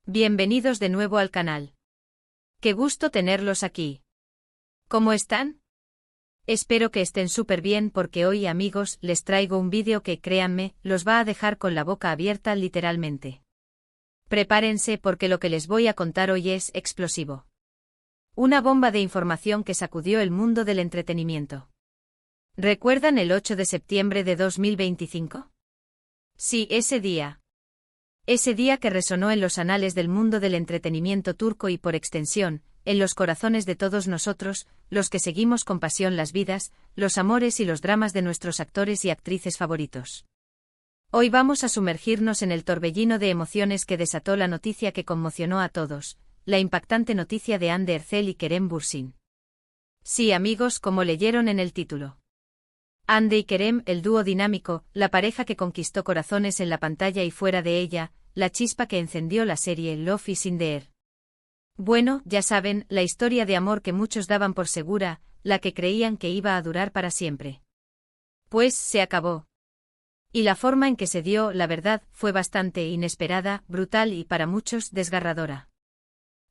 Bienvenidos de nuevo al canal. Qué gusto tenerlos aquí. ¿Cómo están? Espero que estén súper bien porque hoy, amigos, les traigo un vídeo que, créanme, los va a dejar con la boca abierta literalmente. Prepárense porque lo que les voy a contar hoy es explosivo. Una bomba de información que sacudió el mundo del entretenimiento. ¿Recuerdan el 8 de septiembre de 2025? Sí, ese día. Ese día que resonó en los anales del mundo del entretenimiento turco y por extensión, en los corazones de todos nosotros, los que seguimos con pasión las vidas, los amores y los dramas de nuestros actores y actrices favoritos. Hoy vamos a sumergirnos en el torbellino de emociones que desató la noticia que conmocionó a todos, la impactante noticia de Hande Erçel y Kerem Bürsin. Sí, amigos, como leyeron en el título. Hande y Kerem, el dúo dinámico, la pareja que conquistó corazones en la pantalla y fuera de ella, la chispa que encendió la serie Love is in the Air. Bueno, ya saben, la historia de amor que muchos daban por segura, la que creían que iba a durar para siempre. Pues, se acabó. Y la forma en que se dio, la verdad, fue bastante inesperada, brutal y, para muchos, desgarradora.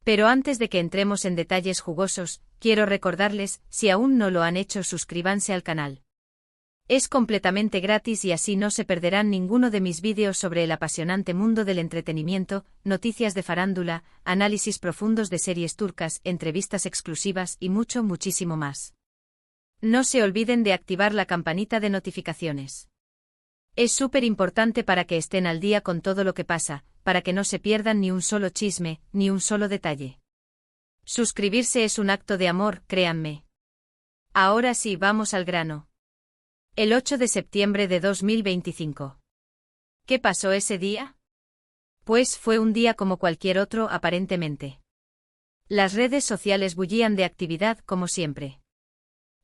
Pero antes de que entremos en detalles jugosos, quiero recordarles, si aún no lo han hecho, suscríbanse al canal. Es completamente gratis y así no se perderán ninguno de mis vídeos sobre el apasionante mundo del entretenimiento, noticias de farándula, análisis profundos de series turcas, entrevistas exclusivas y muchísimo más. No se olviden de activar la campanita de notificaciones. Es súper importante para que estén al día con todo lo que pasa, para que no se pierdan ni un solo chisme, ni un solo detalle. Suscribirse es un acto de amor, créanme. Ahora sí, vamos al grano. El 8 de septiembre de 2025. ¿Qué pasó ese día? Pues fue un día como cualquier otro, aparentemente. Las redes sociales bullían de actividad, como siempre.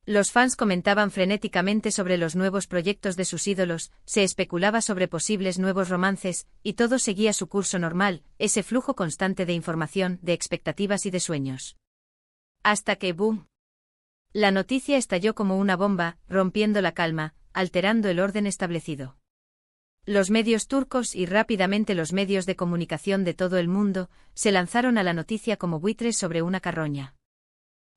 Los fans comentaban frenéticamente sobre los nuevos proyectos de sus ídolos, se especulaba sobre posibles nuevos romances, y todo seguía su curso normal, ese flujo constante de información, de expectativas y de sueños. Hasta que, ¡boom! La noticia estalló como una bomba, rompiendo la calma, alterando el orden establecido. Los medios turcos y rápidamente los medios de comunicación de todo el mundo se lanzaron a la noticia como buitres sobre una carroña.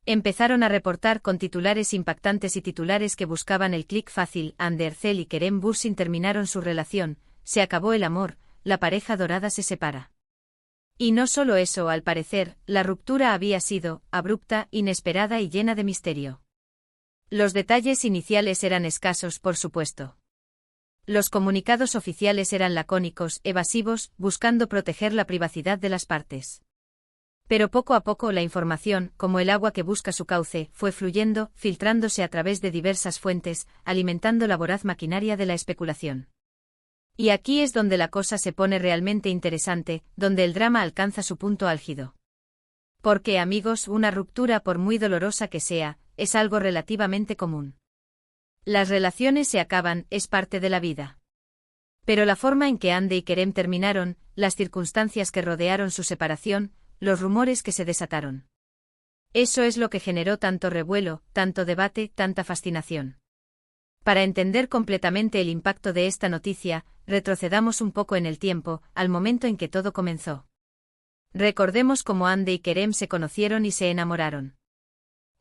Empezaron a reportar con titulares impactantes y titulares que buscaban el clic fácil. Hande Erçel y Kerem Bürsin terminaron su relación, se acabó el amor, la pareja dorada se separa. Y no solo eso, al parecer, la ruptura había sido abrupta, inesperada y llena de misterio. Los detalles iniciales eran escasos, por supuesto. Los comunicados oficiales eran lacónicos, evasivos, buscando proteger la privacidad de las partes. Pero poco a poco la información, como el agua que busca su cauce, fue fluyendo, filtrándose a través de diversas fuentes, alimentando la voraz maquinaria de la especulación. Y aquí es donde la cosa se pone realmente interesante, donde el drama alcanza su punto álgido. Porque, amigos, una ruptura, por muy dolorosa que sea, es algo relativamente común. Las relaciones se acaban, es parte de la vida. Pero la forma en que Hande y Kerem terminaron, las circunstancias que rodearon su separación, los rumores que se desataron. Eso es lo que generó tanto revuelo, tanto debate, tanta fascinación. Para entender completamente el impacto de esta noticia, retrocedamos un poco en el tiempo, al momento en que todo comenzó. Recordemos cómo Hande y Kerem se conocieron y se enamoraron.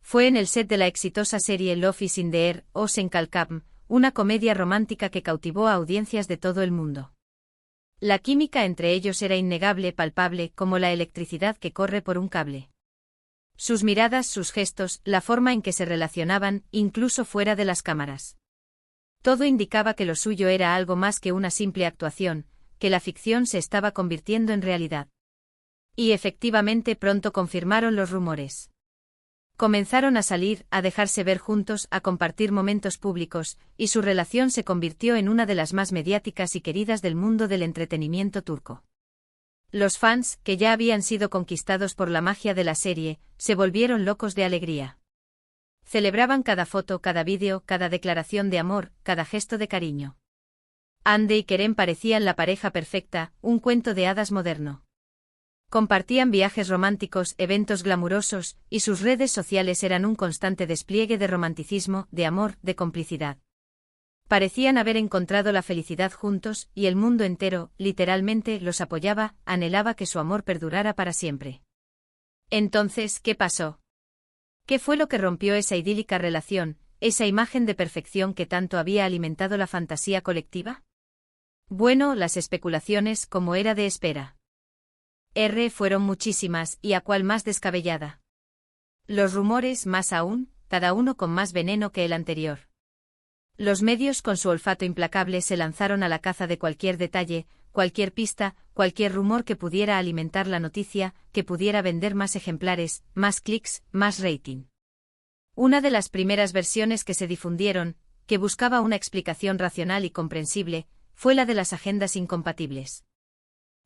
Fue en el set de la exitosa serie Love is in the Air, o Sen Kalkam, una comedia romántica que cautivó a audiencias de todo el mundo. La química entre ellos era innegable, palpable, como la electricidad que corre por un cable. Sus miradas, sus gestos, la forma en que se relacionaban, incluso fuera de las cámaras. Todo indicaba que lo suyo era algo más que una simple actuación, que la ficción se estaba convirtiendo en realidad. Y efectivamente pronto confirmaron los rumores. Comenzaron a salir, a dejarse ver juntos, a compartir momentos públicos, y su relación se convirtió en una de las más mediáticas y queridas del mundo del entretenimiento turco. Los fans, que ya habían sido conquistados por la magia de la serie, se volvieron locos de alegría. Celebraban cada foto, cada vídeo, cada declaración de amor, cada gesto de cariño. Hande y Kerem parecían la pareja perfecta, un cuento de hadas moderno. Compartían viajes románticos, eventos glamurosos, y sus redes sociales eran un constante despliegue de romanticismo, de amor, de complicidad. Parecían haber encontrado la felicidad juntos, y el mundo entero, literalmente, los apoyaba, anhelaba que su amor perdurara para siempre. Entonces, ¿qué pasó? ¿Qué fue lo que rompió esa idílica relación, esa imagen de perfección que tanto había alimentado la fantasía colectiva? Bueno, las especulaciones, como era de espera. Fueron muchísimas, y a cuál más descabellada. Los rumores, más aún, cada uno con más veneno que el anterior. Los medios, con su olfato implacable, se lanzaron a la caza de cualquier detalle, cualquier pista, cualquier rumor que pudiera alimentar la noticia, que pudiera vender más ejemplares, más clics, más rating. Una de las primeras versiones que se difundieron, que buscaba una explicación racional y comprensible, fue la de las agendas incompatibles.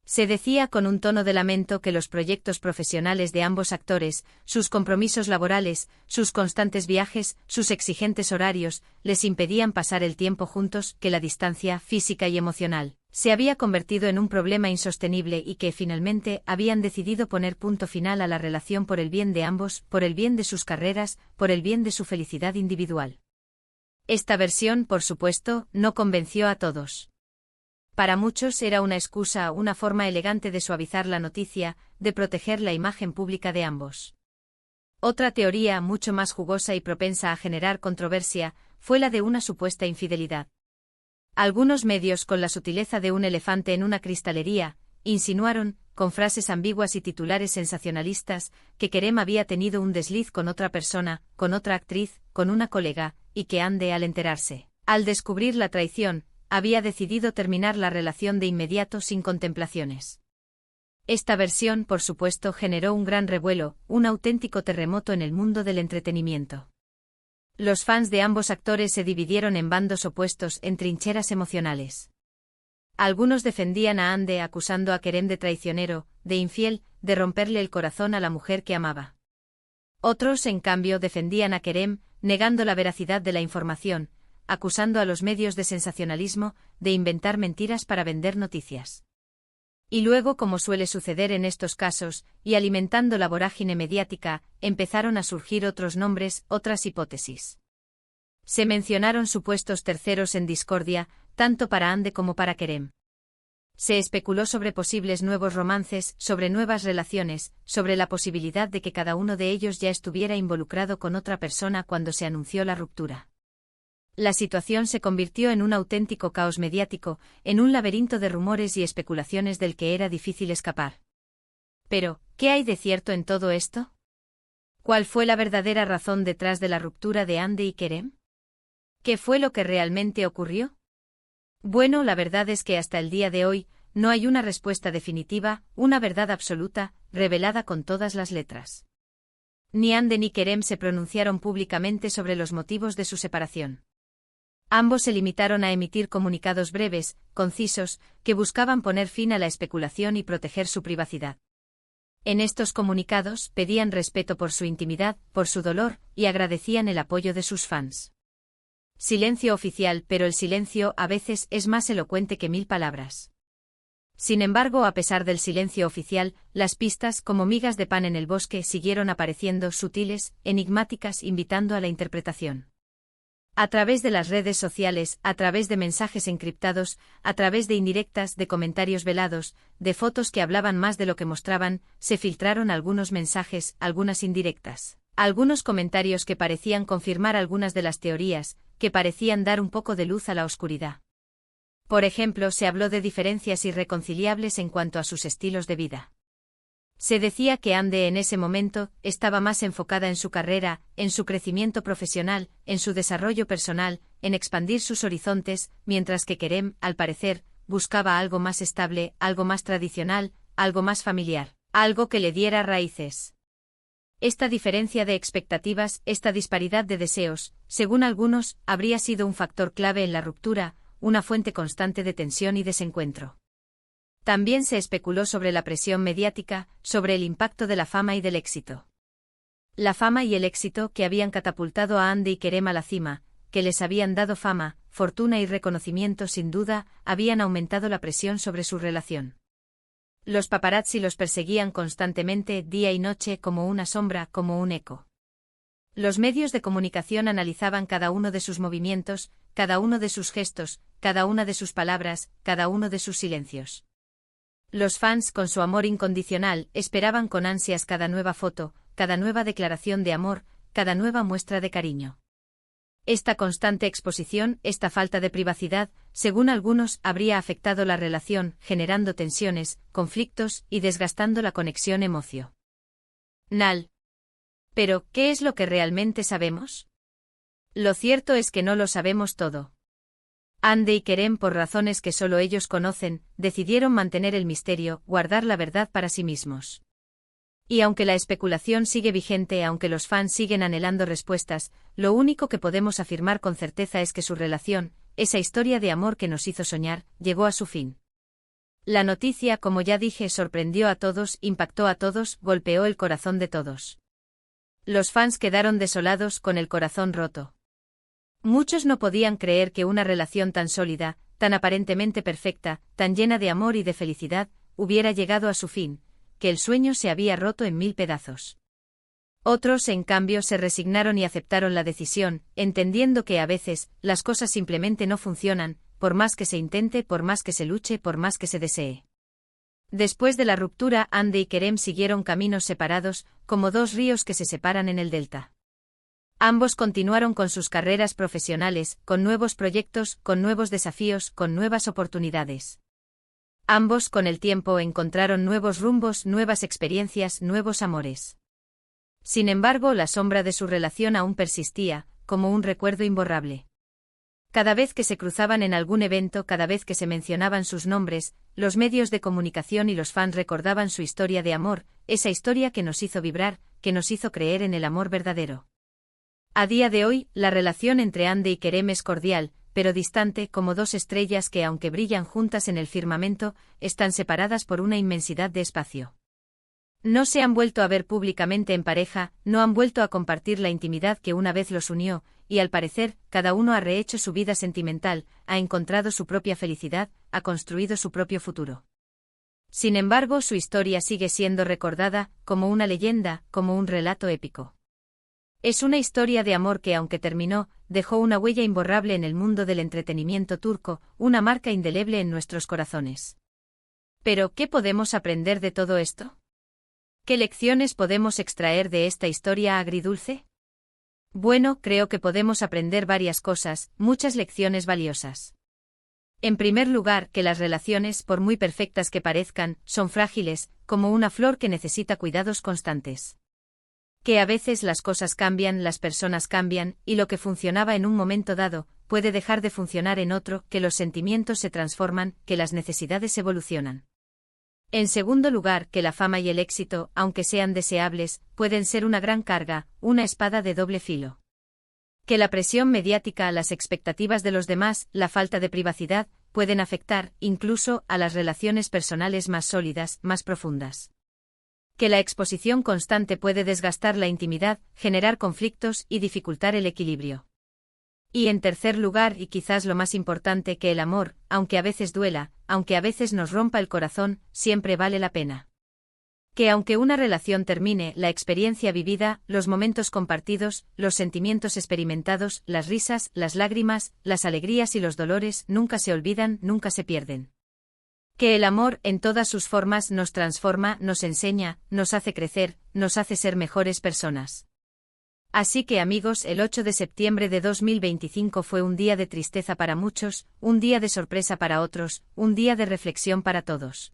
Se decía con un tono de lamento que los proyectos profesionales de ambos actores, sus compromisos laborales, sus constantes viajes, sus exigentes horarios, les impedían pasar el tiempo juntos, que la distancia física y emocional se había convertido en un problema insostenible y que finalmente habían decidido poner punto final a la relación por el bien de ambos, por el bien de sus carreras, por el bien de su felicidad individual. Esta versión, por supuesto, no convenció a todos. Para muchos era una excusa, una forma elegante de suavizar la noticia, de proteger la imagen pública de ambos. Otra teoría, mucho más jugosa y propensa a generar controversia, fue la de una supuesta infidelidad. Algunos medios, con la sutileza de un elefante en una cristalería, insinuaron, con frases ambiguas y titulares sensacionalistas, que Kerem había tenido un desliz con otra persona, con otra actriz, con una colega, y que Hande, al enterarse, al descubrir la traición, había decidido terminar la relación de inmediato sin contemplaciones. Esta versión, por supuesto, generó un gran revuelo, un auténtico terremoto en el mundo del entretenimiento. Los fans de ambos actores se dividieron en bandos opuestos, en trincheras emocionales. Algunos defendían a Hande acusando a Kerem de traicionero, de infiel, de romperle el corazón a la mujer que amaba. Otros, en cambio, defendían a Kerem, negando la veracidad de la información, acusando a los medios de sensacionalismo, de inventar mentiras para vender noticias. Y luego, como suele suceder en estos casos, y alimentando la vorágine mediática, empezaron a surgir otros nombres, otras hipótesis. Se mencionaron supuestos terceros en discordia, tanto para Hande como para Kerem. Se especuló sobre posibles nuevos romances, sobre nuevas relaciones, sobre la posibilidad de que cada uno de ellos ya estuviera involucrado con otra persona cuando se anunció la ruptura. La situación se convirtió en un auténtico caos mediático, en un laberinto de rumores y especulaciones del que era difícil escapar. Pero, ¿qué hay de cierto en todo esto? ¿Cuál fue la verdadera razón detrás de la ruptura de Hande y Kerem? ¿Qué fue lo que realmente ocurrió? Bueno, la verdad es que hasta el día de hoy, no hay una respuesta definitiva, una verdad absoluta, revelada con todas las letras. Ni Hande ni Kerem se pronunciaron públicamente sobre los motivos de su separación. Ambos se limitaron a emitir comunicados breves, concisos, que buscaban poner fin a la especulación y proteger su privacidad. En estos comunicados pedían respeto por su intimidad, por su dolor, y agradecían el apoyo de sus fans. Silencio oficial, pero el silencio a veces es más elocuente que 1000 palabras. Sin embargo, a pesar del silencio oficial, las pistas, como migas de pan en el bosque, siguieron apareciendo sutiles, enigmáticas, invitando a la interpretación. A través de las redes sociales, a través de mensajes encriptados, a través de indirectas, de comentarios velados, de fotos que hablaban más de lo que mostraban, se filtraron algunos mensajes, algunas indirectas, algunos comentarios que parecían confirmar algunas de las teorías, que parecían dar un poco de luz a la oscuridad. Por ejemplo, se habló de diferencias irreconciliables en cuanto a sus estilos de vida. Se decía que Hande en ese momento estaba más enfocada en su carrera, en su crecimiento profesional, en su desarrollo personal, en expandir sus horizontes, mientras que Kerem, al parecer, buscaba algo más estable, algo más tradicional, algo más familiar, algo que le diera raíces. Esta diferencia de expectativas, esta disparidad de deseos, según algunos, habría sido un factor clave en la ruptura, una fuente constante de tensión y desencuentro. También se especuló sobre la presión mediática, sobre el impacto de la fama y del éxito. La fama y el éxito que habían catapultado a Hande y Kerem a la cima, que les habían dado fama, fortuna y reconocimiento sin duda, habían aumentado la presión sobre su relación. Los paparazzi los perseguían constantemente, día y noche, como una sombra, como un eco. Los medios de comunicación analizaban cada uno de sus movimientos, cada uno de sus gestos, cada una de sus palabras, cada uno de sus silencios. Los fans, con su amor incondicional, esperaban con ansias cada nueva foto, cada nueva declaración de amor, cada nueva muestra de cariño. Esta constante exposición, esta falta de privacidad, según algunos, habría afectado la relación, generando tensiones, conflictos y desgastando la conexión emocional. Pero, ¿qué es lo que realmente sabemos? Lo cierto es que no lo sabemos todo. Hande y Kerem, por razones que solo ellos conocen, decidieron mantener el misterio, guardar la verdad para sí mismos. Y aunque la especulación sigue vigente, aunque los fans siguen anhelando respuestas, lo único que podemos afirmar con certeza es que su relación, esa historia de amor que nos hizo soñar, llegó a su fin. La noticia, como ya dije, sorprendió a todos, impactó a todos, golpeó el corazón de todos. Los fans quedaron desolados, con el corazón roto. Muchos no podían creer que una relación tan sólida, tan aparentemente perfecta, tan llena de amor y de felicidad, hubiera llegado a su fin, que el sueño se había roto en 1000 pedazos. Otros, en cambio, se resignaron y aceptaron la decisión, entendiendo que a veces, las cosas simplemente no funcionan, por más que se intente, por más que se luche, por más que se desee. Después de la ruptura, Hande y Kerem siguieron caminos separados, como dos ríos que se separan en el delta. Ambos continuaron con sus carreras profesionales, con nuevos proyectos, con nuevos desafíos, con nuevas oportunidades. Ambos, con el tiempo, encontraron nuevos rumbos, nuevas experiencias, nuevos amores. Sin embargo, la sombra de su relación aún persistía, como un recuerdo imborrable. Cada vez que se cruzaban en algún evento, cada vez que se mencionaban sus nombres, los medios de comunicación y los fans recordaban su historia de amor, esa historia que nos hizo vibrar, que nos hizo creer en el amor verdadero. A día de hoy, la relación entre Hande y Kerem es cordial, pero distante, como dos estrellas que, aunque brillan juntas en el firmamento, están separadas por una inmensidad de espacio. No se han vuelto a ver públicamente en pareja, no han vuelto a compartir la intimidad que una vez los unió, y al parecer, cada uno ha rehecho su vida sentimental, ha encontrado su propia felicidad, ha construido su propio futuro. Sin embargo, su historia sigue siendo recordada, como una leyenda, como un relato épico. Es una historia de amor que, aunque terminó, dejó una huella imborrable en el mundo del entretenimiento turco, una marca indeleble en nuestros corazones. Pero, ¿qué podemos aprender de todo esto? ¿Qué lecciones podemos extraer de esta historia agridulce? Bueno, creo que podemos aprender varias cosas, muchas lecciones valiosas. En primer lugar, que las relaciones, por muy perfectas que parezcan, son frágiles, como una flor que necesita cuidados constantes. Que a veces las cosas cambian, las personas cambian, y lo que funcionaba en un momento dado, puede dejar de funcionar en otro, que los sentimientos se transforman, que las necesidades evolucionan. En segundo lugar, que la fama y el éxito, aunque sean deseables, pueden ser una gran carga, una espada de doble filo. Que la presión mediática, las expectativas de los demás, la falta de privacidad, pueden afectar, incluso, a las relaciones personales más sólidas, más profundas. Que la exposición constante puede desgastar la intimidad, generar conflictos y dificultar el equilibrio. Y en tercer lugar, y quizás lo más importante, que el amor, aunque a veces duela, aunque a veces nos rompa el corazón, siempre vale la pena. Que aunque una relación termine, la experiencia vivida, los momentos compartidos, los sentimientos experimentados, las risas, las lágrimas, las alegrías y los dolores nunca se olvidan, nunca se pierden. Que el amor, en todas sus formas, nos transforma, nos enseña, nos hace crecer, nos hace ser mejores personas. Así que amigos, el 8 de septiembre de 2025 fue un día de tristeza para muchos, un día de sorpresa para otros, un día de reflexión para todos.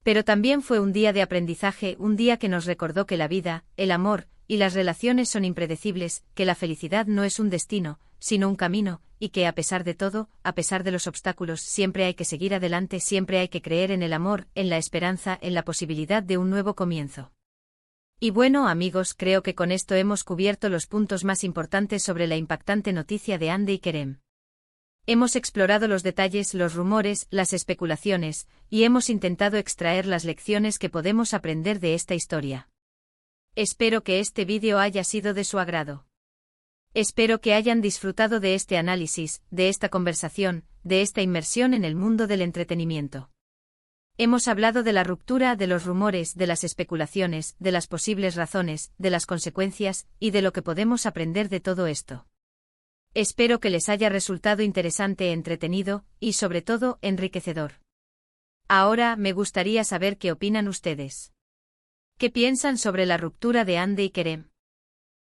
Pero también fue un día de aprendizaje, un día que nos recordó que la vida, el amor y las relaciones son impredecibles, que la felicidad no es un destino, sino un camino, y que a pesar de todo, a pesar de los obstáculos, siempre hay que seguir adelante, siempre hay que creer en el amor, en la esperanza, en la posibilidad de un nuevo comienzo. Y bueno, amigos, creo que con esto hemos cubierto los puntos más importantes sobre la impactante noticia de Hande y Kerem. Hemos explorado los detalles, los rumores, las especulaciones, y hemos intentado extraer las lecciones que podemos aprender de esta historia. Espero que este vídeo haya sido de su agrado. Espero que hayan disfrutado de este análisis, de esta conversación, de esta inmersión en el mundo del entretenimiento. Hemos hablado de la ruptura, de los rumores, de las especulaciones, de las posibles razones, de las consecuencias, y de lo que podemos aprender de todo esto. Espero que les haya resultado interesante, entretenido, y sobre todo, enriquecedor. Ahora, me gustaría saber qué opinan ustedes. ¿Qué piensan sobre la ruptura de Hande y Kerem?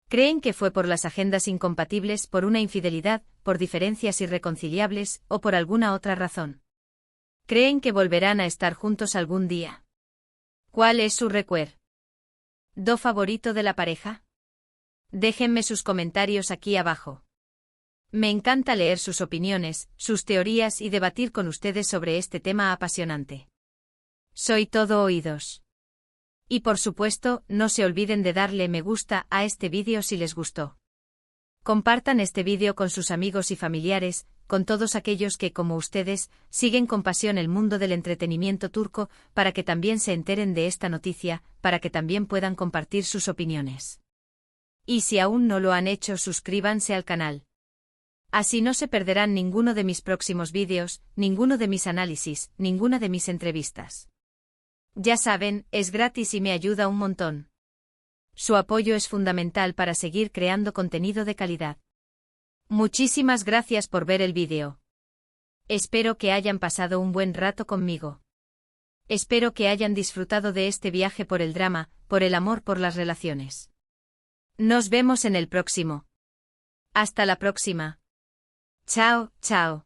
¿Creen que fue por las agendas incompatibles, por una infidelidad, por diferencias irreconciliables, o por alguna otra razón? ¿Creen que volverán a estar juntos algún día? ¿Cuál es su recuerdo favorito de la pareja? Déjenme sus comentarios aquí abajo. Me encanta leer sus opiniones, sus teorías y debatir con ustedes sobre este tema apasionante. Soy todo oídos. Y por supuesto, no se olviden de darle me gusta a este vídeo si les gustó. Compartan este vídeo con sus amigos y familiares, con todos aquellos que, como ustedes, siguen con pasión el mundo del entretenimiento turco, para que también se enteren de esta noticia, para que también puedan compartir sus opiniones. Y si aún no lo han hecho, suscríbanse al canal. Así no se perderán ninguno de mis próximos vídeos, ninguno de mis análisis, ninguna de mis entrevistas. Ya saben, es gratis y me ayuda un montón. Su apoyo es fundamental para seguir creando contenido de calidad. Muchísimas gracias por ver el vídeo. Espero que hayan pasado un buen rato conmigo. Espero que hayan disfrutado de este viaje por el drama, por el amor, por las relaciones. Nos vemos en el próximo. Hasta la próxima. Chao, chao.